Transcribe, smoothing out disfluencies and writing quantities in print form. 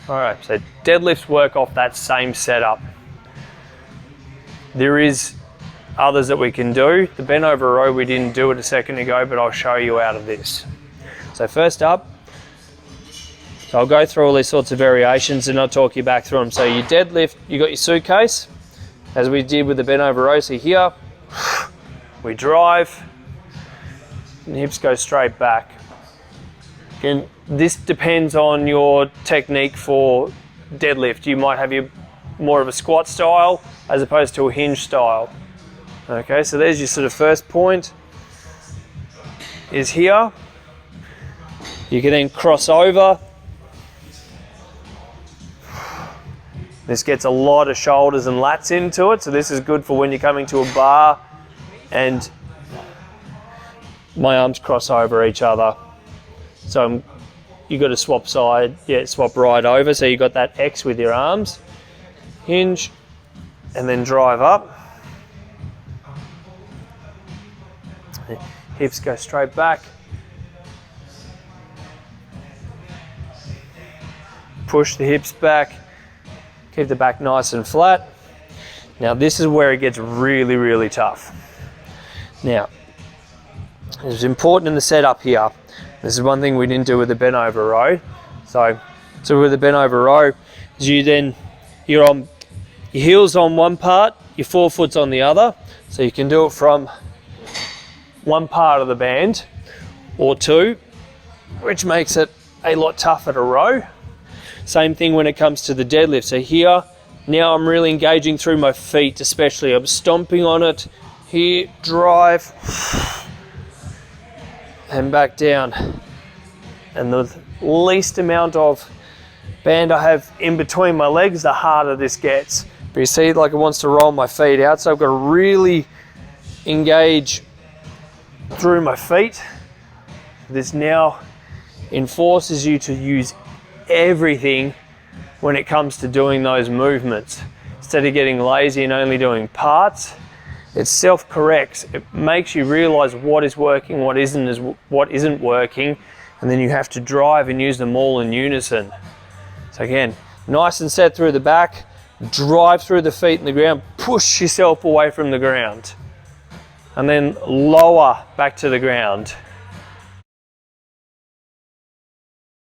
All right, so deadlifts work off that same setup. There is others that we can do. The bent over row, we didn't do it a second ago, but I'll show you out of this. So first up, so I'll go through all these sorts of variations and I'll talk you back through them. So you deadlift, you got your suitcase, as we did with the bent over row. So here, we drive, and the hips go straight back. And this depends on your technique for deadlift. You might have your more of a squat style as opposed to a hinge style. Okay, so there's your sort of first point, is here. You can then cross over. This gets a lot of shoulders and lats into it, so this is good for when you're coming to a bar and my arms cross over each other. So you got to swap side, swap right over, so you got that X with your arms. Hinge, and then drive up. Hips go straight back. Push the hips back. Keep the back nice and flat. Now this is where it gets really, really tough. Now, it's important in the setup here. This is one thing we didn't do with the bent over row. So with the bent over row, is you're on your heels on one part, your forefoot's on the other. So you can do it from one part of the band or two, which makes it a lot tougher to row. Same thing when it comes to the deadlift. So here, now I'm really engaging through my feet, especially. I'm stomping on it. Here, drive, and back down. And the least amount of band I have in between my legs, the harder this gets. But you see, like, it wants to roll my feet out, so I've got to really engage through my feet. This now enforces you to use everything when it comes to doing those movements. Instead of getting lazy and only doing parts, it self-corrects. It makes you realize what is working, what isn't working, and then you have to drive and use them all in unison. So again, nice and set through the back, drive through the feet in the ground, push yourself away from the ground, and then lower back to the ground.